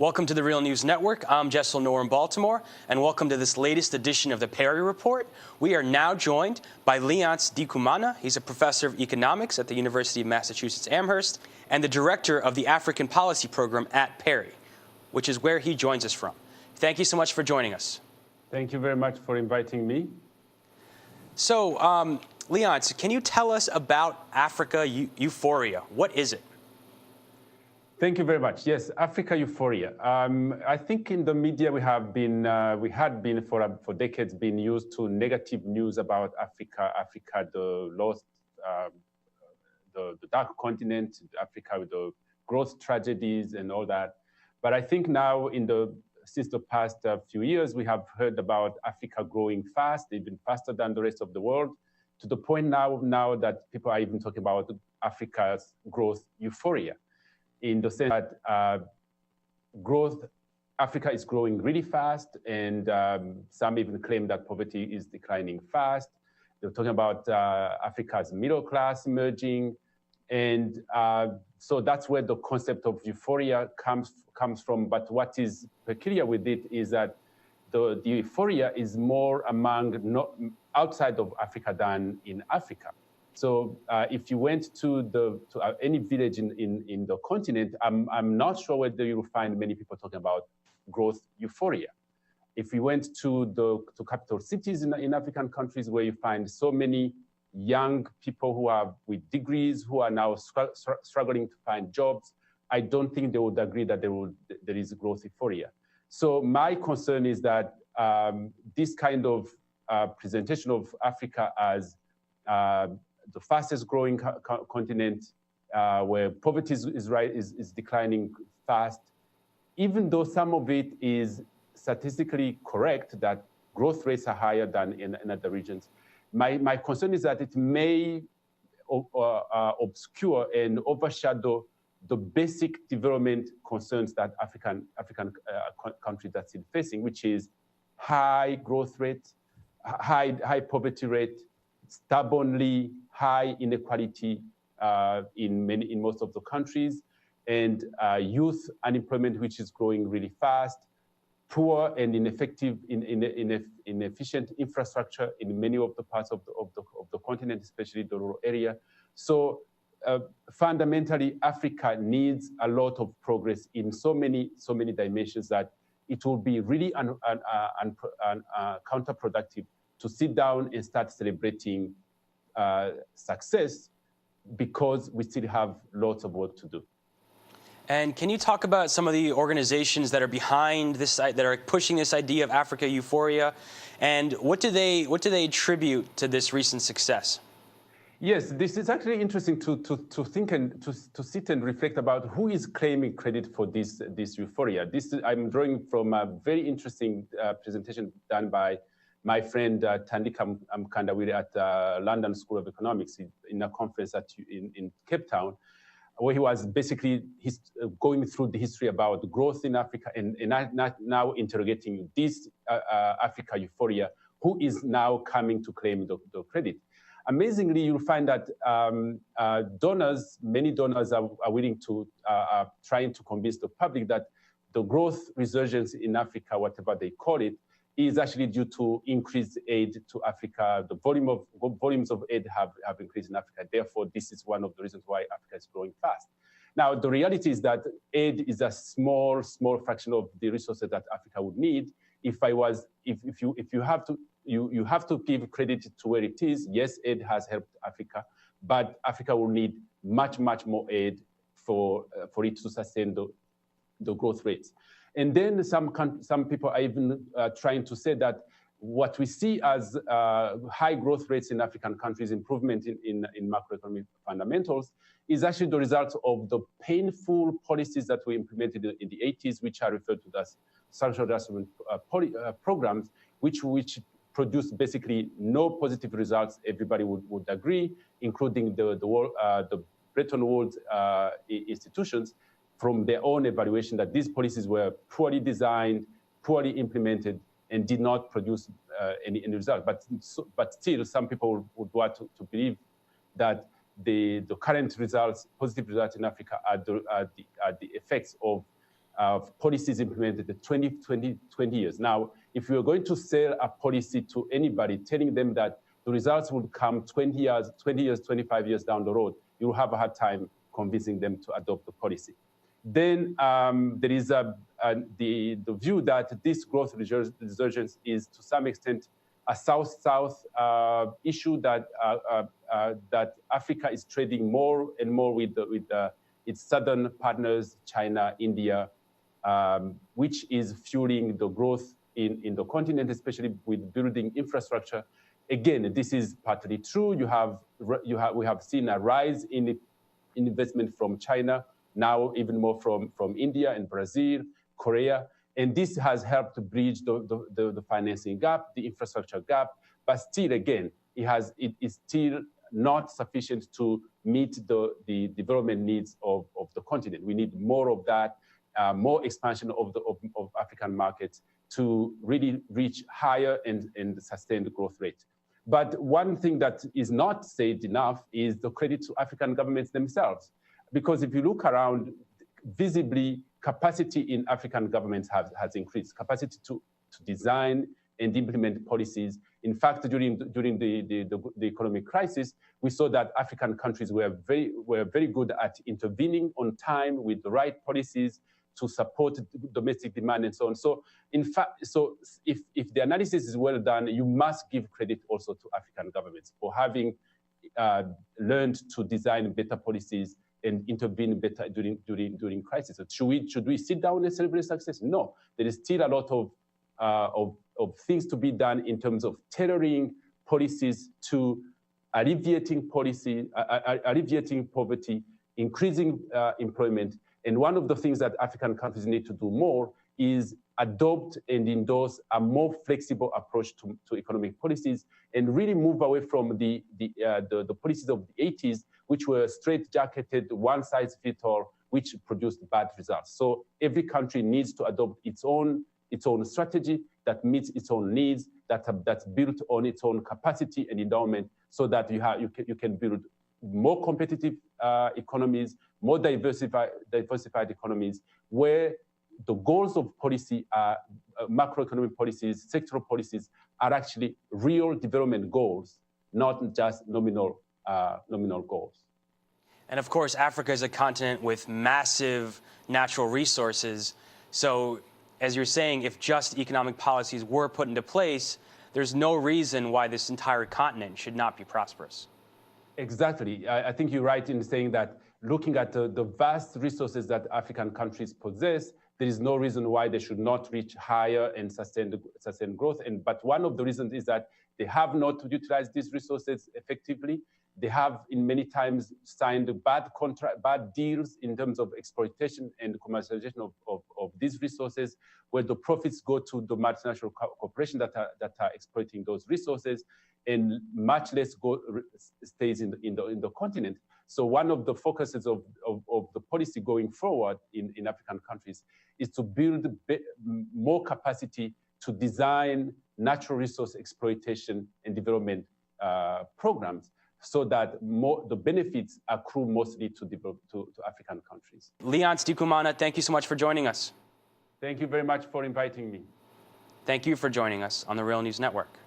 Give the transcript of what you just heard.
Welcome to the Real News Network. I'm Jessel Noor in Baltimore, and welcome to this latest edition of the Perry Report. We are now joined by Leonce Dikumana. He's a professor of economics at the University of Massachusetts Amherst and the director of the African Policy Program at Perry, which is where he joins us from. Thank you so much for joining us. Thank you very much for inviting me. So, Leonce, can you tell us about Africa euphoria? What is it? Thank you very much. Yes, Africa euphoria. I think in the media we had been for decades been used to negative news about Africa, the lost, the dark continent, Africa with the growth tragedies and all that. But I think now since the past few years, we have heard about Africa growing fast, even faster than the rest of the world, to the point now that people are even talking about Africa's growth euphoria, in the sense that Africa is growing really fast, and some even claim that poverty is declining fast. They're talking about Africa's middle class emerging, and so that's where the concept of euphoria comes from. But what is peculiar with it is that the euphoria is more outside of Africa than in Africa. So if you went to any village in the continent, I'm not sure whether you'll find many people talking about growth euphoria. If you went to capital cities in African countries, where you find so many young people who are with degrees who are now struggling to find jobs, I don't think they would agree that there is growth euphoria. So my concern is that this kind of presentation of Africa as the fastest growing continent, where poverty is declining fast, even though some of it is statistically correct that growth rates are higher than in other regions. My concern is that it may obscure and overshadow the basic development concerns that African countries are still facing, which is high growth rate, high poverty rate, stubbornly high inequality in most of the countries, and youth unemployment, which is growing really fast, poor and inefficient infrastructure in many of the parts of the continent, especially the rural area. So fundamentally, Africa needs a lot of progress in so many dimensions that it will be really counterproductive to sit down and start celebrating success, because we still have lots of work to do. And can you talk about some of the organizations that are behind this, that are pushing this idea of Africa euphoria, and what do they attribute to this recent success? Yes, this is actually interesting to think and to sit and reflect about who is claiming credit for this euphoria. I'm drawing from a very interesting presentation done by my friend Thandika Mkandawire at London School of Economics in a conference in Cape Town, where he was basically going through the history about growth in Africa and now interrogating this Africa euphoria, who is now coming to claim the credit. Amazingly, you'll find that many donors are willing to, are trying to convince the public that the growth resurgence in Africa, whatever they call it, is actually due to increased aid to Africa. The volumes of aid have increased in Africa. Therefore, this is one of the reasons why Africa is growing fast. Now, the reality is that aid is a small fraction of the resources that Africa would need. If you have to give credit to where it is. Yes, aid has helped Africa, but Africa will need much more aid for it to sustain the growth rates. And then some people are even trying to say that what we see as high growth rates in African countries, improvement in macroeconomic fundamentals, is actually the result of the painful policies that were implemented in the 80s, which are referred to as structural adjustment programs, which produced basically no positive results, everybody would agree, including the Bretton Woods institutions, from their own evaluation, that these policies were poorly designed, poorly implemented, and did not produce any result. But still, some people would want to believe that the current results, positive results in Africa, are the effects of policies implemented in 20 years. Now, if you're going to sell a policy to anybody, telling them that the results will come 20 years, 25 years down the road, you'll have a hard time convincing them to adopt the policy. Then there is the view that this growth resurgence is to some extent a South-South issue, that that Africa is trading more and more with its southern partners, China, India, which is fueling the growth in the continent, especially with building infrastructure. Again, this is partly true. We have seen a rise in investment from China, now even more from India and Brazil, Korea. And this has helped to bridge the financing gap, the infrastructure gap. But still, again, it is still not sufficient to meet the development needs of the continent. We need more of that, more expansion of African markets to really reach higher and sustained growth rate. But one thing that is not said enough is the credit to African governments themselves. Because if you look around, visibly, capacity in African governments has increased, capacity to design and implement policies. In fact, during the economic crisis, we saw that African countries were very good at intervening on time with the right policies to support domestic demand and so on. So, in fact, if the analysis is well done, you must give credit also to African governments for having learned to design better policies and intervene better during crisis. So should we sit down and celebrate success? No, there is still a lot of things to be done in terms of tailoring policies to alleviating poverty, increasing employment. And one of the things that African countries need to do more is adopt and endorse a more flexible approach to economic policies and really move away from the policies of the 80s, which were straight-jacketed, one-size-fits-all, which produced bad results. So every country needs to adopt its own strategy that meets its own needs, that's built on its own capacity and endowment, so that you can build more competitive economies, more diversified economies, where the goals of policy are macroeconomic policies, sectoral policies are actually real development goals, not just nominal goals. And of course, Africa is a continent with massive natural resources. So, as you're saying, if just economic policies were put into place, there's no reason why this entire continent should not be prosperous. Exactly. I think you're right in saying that looking at the vast resources that African countries possess, there is no reason why they should not reach higher and sustained growth. But one of the reasons is that they have not utilized these resources effectively. They have, in many times, signed bad deals in terms of exploitation and commercialization of these resources, where the profits go to the multinational corporations that are exploiting those resources, and much less stays in the continent. So one of the focuses of the policy going forward in African countries is to build more capacity to design natural resource exploitation and development programs, so that the benefits accrue mostly to African countries. Leonce Dicumana, thank you so much for joining us. Thank you very much for inviting me. Thank you for joining us on the Real News Network.